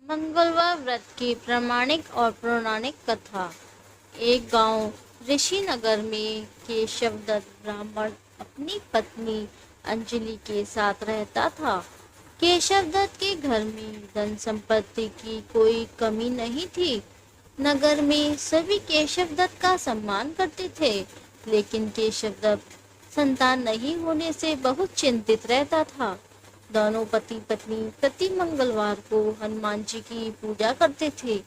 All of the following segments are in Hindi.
मंगलवार व्रत की प्रामाणिक और पौराणिक कथा। एक गांव ऋषिनगर में केशवदत्त ब्राह्मण अपनी पत्नी अंजलि के साथ रहता था। केशवदत्त के घर में धन संपत्ति की कोई कमी नहीं थी। नगर में सभी केशवदत्त का सम्मान करते थे, लेकिन केशवदत्त संतान नहीं होने से बहुत चिंतित रहता था। दोनों पति पत्नी प्रति मंगलवार को हनुमान जी की पूजा करते थे।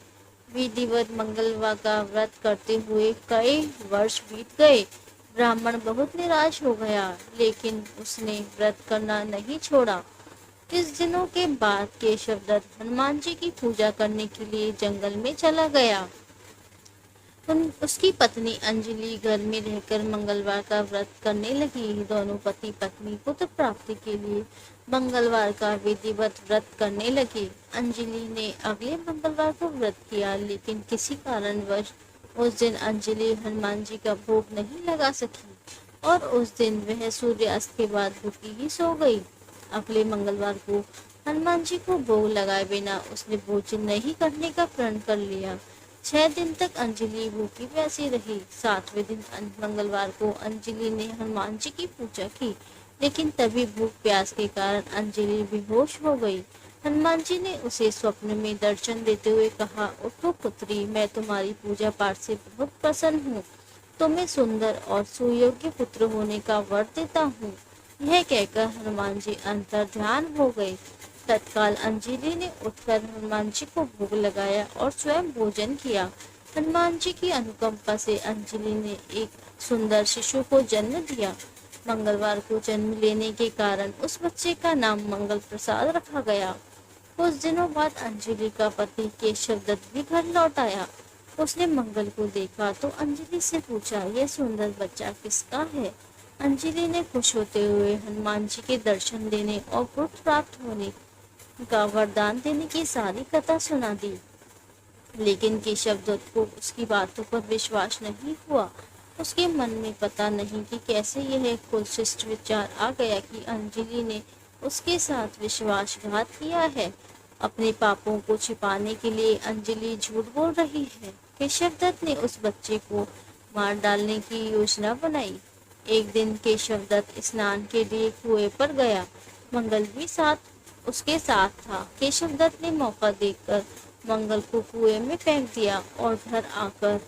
विधिवत मंगलवार का व्रत करते हुए कई वर्ष बीत गए। ब्राह्मण बहुत निराश हो गया, लेकिन उसने व्रत करना नहीं छोड़ा। कुछ दिनों के बाद केशवदत्त हनुमान जी की पूजा करने के लिए जंगल में चला गया। उसकी पत्नी अंजलि घर में रहकर मंगलवार का व्रत करने लगी। दोनों पति पत्नी पुत्र प्राप्ति के लिए मंगलवार का विधिवत व्रत करने लगे। अंजलि ने अगले मंगलवार को व्रत किया, लेकिन किसी कारणवश उस दिन अंजलि हनुमान जी का भोग नहीं लगा सकी और उस दिन वह सूर्यास्त के बाद भूखी ही सो गई। अगले मंगलवार को हनुमान जी को भोग लगाए बिना उसने भोजन नहीं करने का प्रण कर लिया। 6 दिन तक अंजलि भूखी प्यासी रही। 7वें दिन मंगलवार को अंजलि ने हनुमान जी की पूजा की, लेकिन तभी भूख प्यास के कारण अंजलि बेहोश हो गई। हनुमान जी ने उसे स्वप्न में दर्शन देते हुए कहा, उठो पुत्री, मैं तुम्हारी पूजा पाठ से बहुत प्रसन्न हूँ। तुम्हें सुंदर और सुयोग्य पुत्र होने का वर देता हूँ। यह कहकर हनुमान जी अंतर ध्यान हो गए। तत्काल अंजलि ने उठकर हनुमान जी को भोग लगाया और स्वयं भोजन किया। हनुमान जी की अनुकंपा से अंजलि ने एक सुंदर शिशु को जन्म दिया। मंगलवार को जन्म लेने के कारण उस बच्चे का नाम मंगल प्रसाद रखा गया। कुछ दिनों बाद अंजलि का पति केशवदत्त भी घर लौट आया। उसने मंगल को देखा तो अंजलि से पूछा, यह सुंदर बच्चा किसका है? अंजलि ने खुश होते हुए हनुमान जी के दर्शन देने और पुत्र प्राप्त होने का वरदान देने की सारी कथा सुना दी, लेकिन केशवदत्त को उसकी बातों पर विश्वास नहीं हुआ। उसके मन में पता नहीं कि कैसे यह कुशिष्ट विचार आ गया कि अंजलि ने उसके साथ विश्वासघात किया है। अपने पापों को छिपाने के लिए अंजलि झूठ बोल रही है। केशवदत्त ने उस बच्चे को मार डालने की योजना बनाई। एक दिन केशवदत्त स्नान के लिए कुएं पर गया। मंगल भी उसके साथ था। केशवदत्त ने मौका देखकर मंगल को कुएं में फेंक दिया और घर आकर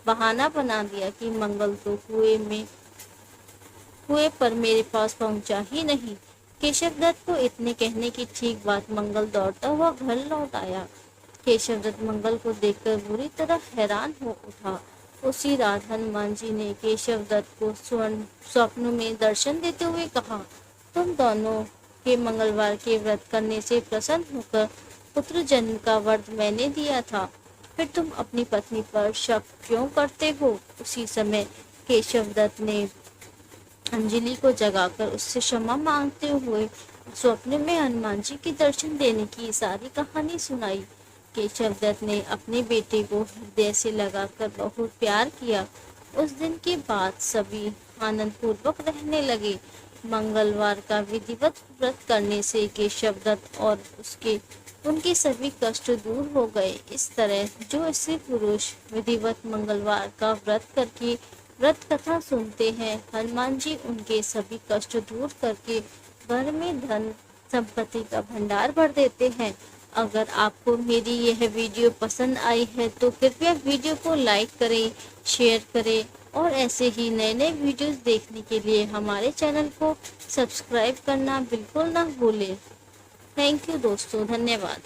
बहाना बना दिया कि मंगल तो कुएं पर मेरे पास पहुंचा ही नहीं। केशवदत्त को इतने कहने की ठीक बात मंगल दौड़ता हुआ घर लौट आया। केशवदत्त मंगल को देखकर बुरी तरह हैरान हो उठा। उसी रात हनुमान जी ने केशवदत्त को स्वप्न में दर्शन देते हुए कहा, तुम दोनों के मंगलवार के व्रत करने से प्रसन्न होकर पुत्र जन्म का वर मैंने दिया था, फिर तुम अपनी पत्नी पर शक क्यों करते हो? उसी समय केशवदत्त ने अंजलि को जगाकर उससे क्षमा मांगते हुए स्वप्न में हनुमान जी के दर्शन देने की सारी कहानी सुनाई। केशवदत्त ने अपने बेटे को हृदय से लगाकर बहुत प्यार किया। उस दिन के बाद सभी आनंद पूर्वक रहने लगे। मंगलवार का विधिवत व्रत करने से केशवदत्त और उनके सभी कष्ट दूर हो गए। इस तरह जो स्त्री पुरुष विधिवत मंगलवार का व्रत करके व्रत कथा सुनते हैं, हनुमान जी उनके सभी कष्ट दूर करके घर में धन संपत्ति का भंडार भर देते हैं। अगर आपको मेरी यह वीडियो पसंद आई है तो कृपया वीडियो को लाइक करें, शेयर करें और ऐसे ही नए नए वीडियोस देखने के लिए हमारे चैनल को सब्सक्राइब करना बिल्कुल ना भूलें। थैंक यू दोस्तों, धन्यवाद।